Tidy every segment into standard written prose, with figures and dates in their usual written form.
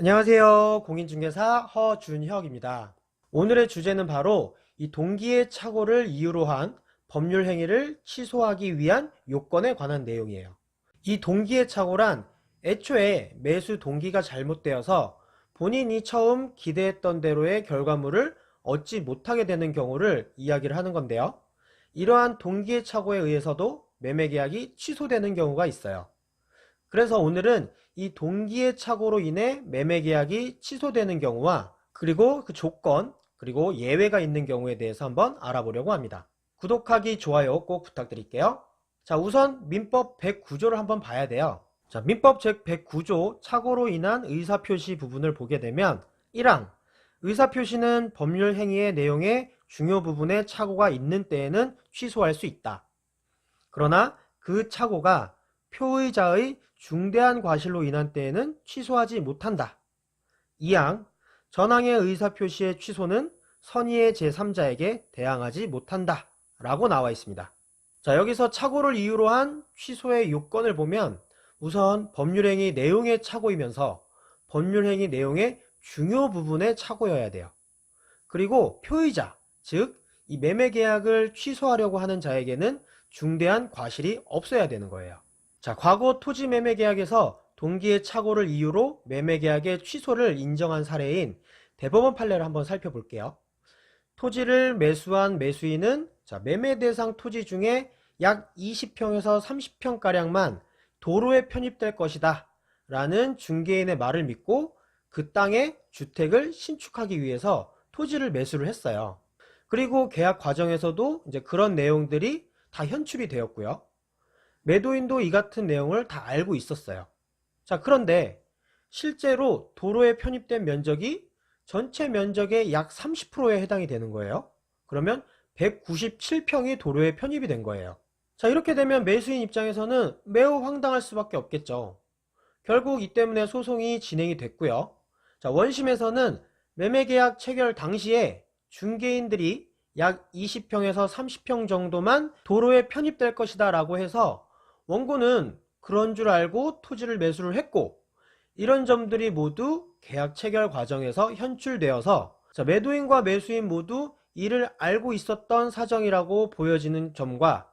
안녕하세요. 공인중개사 허준혁입니다. 오늘의 주제는 바로 이 동기의 착오를 이유로 한 법률 행위를 취소하기 위한 요건에 관한 내용이에요. 이 동기의 착오란 애초에 매수 동기가 잘못되어서 본인이 처음 기대했던 대로의 결과물을 얻지 못하게 되는 경우를 이야기를 하는 건데요. 이러한 동기의 착오에 의해서도 매매계약이 취소되는 경우가 있어요. 그래서 오늘은 이 동기의 착오로 인해 매매계약이 취소되는 경우와 그리고 그 조건 그리고 예외가 있는 경우에 대해서 한번 알아보려고 합니다. 구독하기, 좋아요 꼭 부탁드릴게요. 자, 우선 민법 109조를 한번 봐야 돼요. 자, 민법 제109조 착오로 인한 의사표시 부분을 보게 되면 1항 의사표시는 법률 행위의 내용의 중요 부분에 착오가 있는 때에는 취소할 수 있다. 그러나 그 착오가 표의자의 중대한 과실로 인한 때에는 취소하지 못한다. 2항 전항의 의사표시의 취소는 선의의 제3자에게 대항하지 못한다 라고 나와 있습니다. 자, 여기서 착오를 이유로 한 취소의 요건을 보면 우선 법률행위 내용의 착오이면서 법률행위 내용의 중요 부분의 착오여야 돼요. 그리고 표의자, 즉 이 매매계약을 취소하려고 하는 자에게는 중대한 과실이 없어야 되는 거예요. 자, 과거 토지 매매계약에서 동기의 착오를 이유로 매매계약의 취소를 인정한 사례인 대법원 판례를 한번 살펴볼게요. 토지를 매수한 매수인은 매매 대상 토지 중에 약 20평에서 30평가량만 도로에 편입될 것이다 라는 중개인의 말을 믿고 그 땅에 주택을 신축하기 위해서 토지를 매수를 했어요. 그리고 계약 과정에서도 이제 그런 내용들이 다 현출이 되었고요. 매도인도 이 같은 내용을 다 알고 있었어요. 자, 그런데 실제로 도로에 편입된 면적이 전체 면적의 약 30%에 해당이 되는 거예요. 그러면 197평이 도로에 편입이 된 거예요. 자, 이렇게 되면 매수인 입장에서는 매우 황당할 수밖에 없겠죠. 결국 이 때문에 소송이 진행이 됐고요. 자, 원심에서는 매매계약 체결 당시에 중개인들이 약 20평에서 30평 정도만 도로에 편입될 것이다 라고 해서 원고는 그런 줄 알고 토지를 매수를 했고, 이런 점들이 모두 계약 체결 과정에서 현출되어서 매도인과 매수인 모두 이를 알고 있었던 사정이라고 보여지는 점과,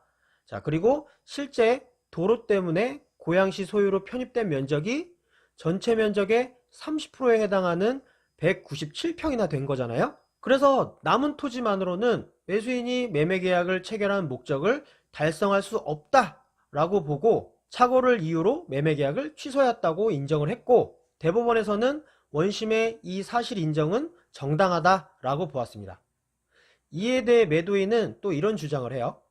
그리고 실제 도로 때문에 고양시 소유로 편입된 면적이 전체 면적의 30%에 해당하는 197평이나 된 거잖아요. 그래서 남은 토지만으로는 매수인이 매매계약을 체결한 목적을 달성할 수 없다 라고 보고 착오를 이유로 매매계약을 취소했다고 인정을 했고, 대법원에서는 원심의 이 사실 인정은 정당하다 라고 보았습니다. 이에 대해 매도인은 또 이런 주장을 해요.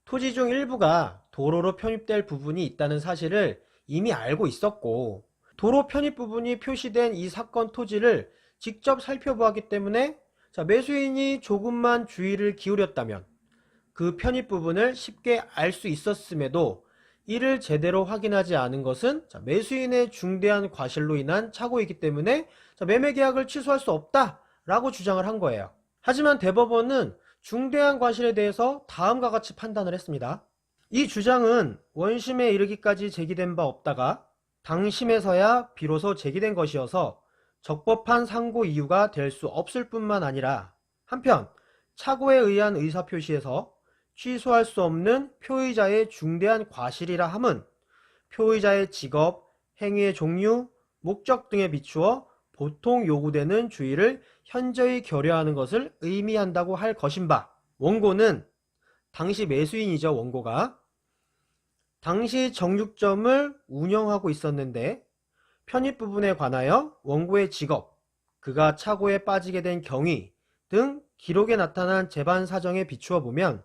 토지 중 일부가 도로로 편입될 부분이 있다는 사실을 이미 알고 있었고, 도로 편입 부분이 표시된 이 사건 토지를 직접 살펴보았기 때문에 매수인이 조금만 주의를 기울였다면 그 편입 부분을 쉽게 알 수 있었음에도 이를 제대로 확인하지 않은 것은 매수인의 중대한 과실로 인한 착오이기 때문에 매매계약을 취소할 수 없다 라고 주장을 한 거예요. 하지만 대법원은 중대한 과실에 대해서 다음과 같이 판단을 했습니다. 이 주장은 원심에 이르기까지 제기된 바 없다가 당심에서야 비로소 제기된 것이어서 적법한 상고 이유가 될 수 없을 뿐만 아니라, 한편 착오에 의한 의사표시에서 취소할 수 없는 표의자의 중대한 과실이라 함은 표의자의 직업, 행위의 종류, 목적 등에 비추어 보통 요구되는 주의를 현저히 결여하는 것을 의미한다고 할 것인바, 원고는 당시 매수인이죠. 원고가 당시 정육점을 운영하고 있었는데 편입 부분에 관하여 원고의 직업, 그가 착오에 빠지게 된 경위 등 기록에 나타난 재반 사정에 비추어 보면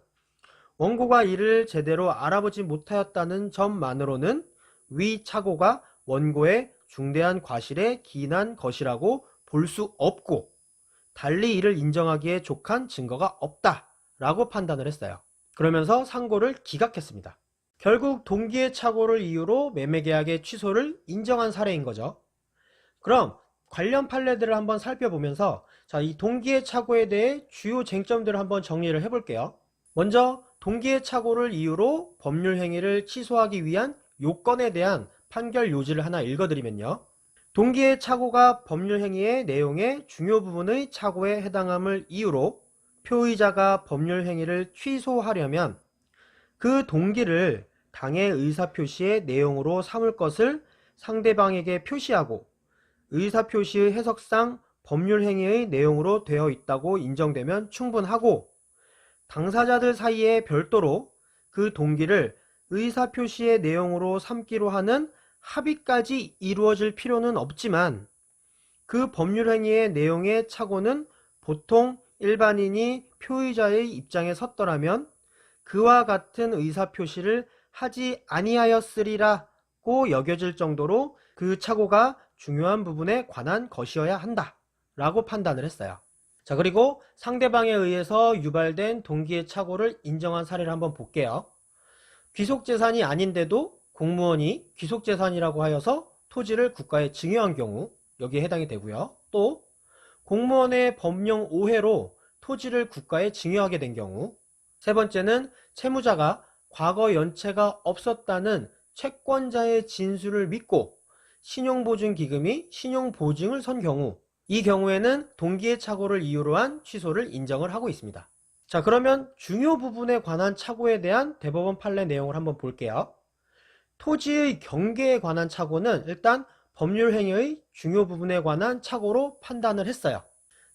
원고가 이를 제대로 알아보지 못하였다는 점만으로는 위 착오가 원고의 중대한 과실에 기인한 것이라고 볼 수 없고, 달리 이를 인정하기에 족한 증거가 없다 라고 판단을 했어요. 그러면서 상고를 기각했습니다. 결국 동기의 착오를 이유로 매매계약의 취소를 인정한 사례인 거죠. 그럼 관련 판례들을 한번 살펴보면서 이 동기의 착오에 대해 주요 쟁점들을 한번 정리를 해볼게요. 먼저 동기의 착오를 이유로 법률 행위를 취소하기 위한 요건에 대한 판결 요지를 하나 읽어드리면요. 동기의 착오가 법률행위의 내용의 중요 부분의 착오에 해당함을 이유로 표의자가 법률행위를 취소하려면 그 동기를 당의 의사표시의 내용으로 삼을 것을 상대방에게 표시하고 의사표시의 해석상 법률행위의 내용으로 되어 있다고 인정되면 충분하고, 당사자들 사이에 별도로 그 동기를 의사표시의 내용으로 삼기로 하는 합의까지 이루어질 필요는 없지만, 그 법률행위의 내용의 착오는 보통 일반인이 표의자의 입장에 섰더라면 그와 같은 의사표시를 하지 아니하였으리라고 여겨질 정도로 그 착오가 중요한 부분에 관한 것이어야 한다 라고 판단을 했어요. 자, 그리고 상대방에 의해서 유발된 동기의 착오를 인정한 사례를 한번 볼게요. 귀속재산이 아닌데도 공무원이 귀속재산이라고 하여서 토지를 국가에 증여한 경우, 여기에 해당이 되고요. 또 공무원의 법령 오해로 토지를 국가에 증여하게 된 경우, 세 번째는 채무자가 과거 연체가 없었다는 채권자의 진술을 믿고 신용보증기금이 신용보증을 선 경우, 이 경우에는 동기의 착오를 이유로 한 취소를 인정을 하고 있습니다. 자, 그러면 중요 부분에 관한 착오에 대한 대법원 판례 내용을 한번 볼게요. 토지의 경계에 관한 착오는 일단 법률행위의 중요 부분에 관한 착오로 판단을 했어요.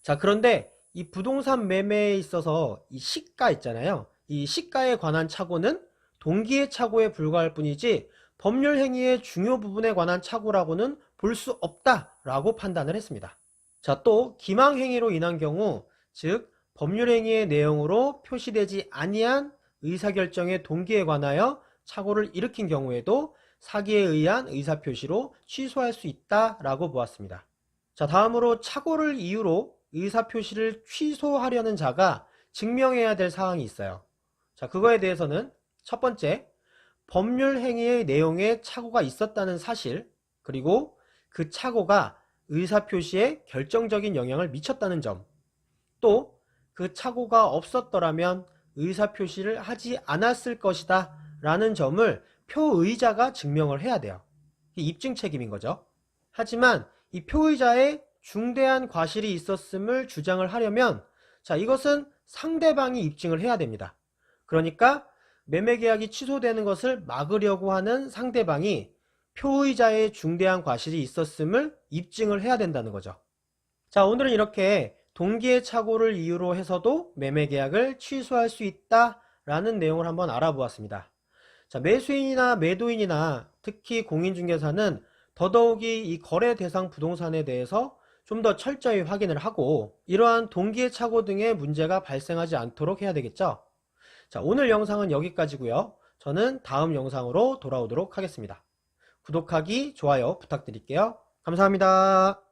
자, 그런데 이 부동산 매매에 있어서 이 시가 있잖아요. 이 시가에 관한 착오는 동기의 착오에 불과할 뿐이지 법률행위의 중요 부분에 관한 착오라고는 볼 수 없다라고 판단을 했습니다. 자, 또 기망행위로 인한 경우, 즉 법률행위의 내용으로 표시되지 아니한 의사결정의 동기에 관하여 착오를 일으킨 경우에도 사기에 의한 의사표시로 취소할 수 있다라고 보았습니다. 자, 다음으로 착오를 이유로 의사표시를 취소하려는 자가 증명해야 될 사항이 있어요. 자, 그거에 대해서는 첫 번째, 법률행위의 내용에 착오가 있었다는 사실, 그리고 그 착오가 의사표시에 결정적인 영향을 미쳤다는 점, 또 그 착오가 없었더라면 의사표시를 하지 않았을 것이다 라는 점을 표의자가 증명을 해야 돼요. 이 입증 책임인 거죠. 하지만 이 표의자의 중대한 과실이 있었음을 주장을 하려면, 자, 이것은 상대방이 입증을 해야 됩니다. 그러니까 매매계약이 취소되는 것을 막으려고 하는 상대방이 표의자의 중대한 과실이 있었음을 입증을 해야 된다는 거죠. 자, 오늘은 이렇게 동기의 착오를 이유로 해서도 매매계약을 취소할 수 있다라는 내용을 한번 알아보았습니다. 자, 매수인이나 매도인이나 특히 공인중개사는 더더욱이 이 거래 대상 부동산에 대해서 좀 더 철저히 확인을 하고 이러한 동기의 착오 등의 문제가 발생하지 않도록 해야 되겠죠. 자, 오늘 영상은 여기까지고요. 저는 다음 영상으로 돌아오도록 하겠습니다. 구독하기, 좋아요 부탁드릴게요. 감사합니다.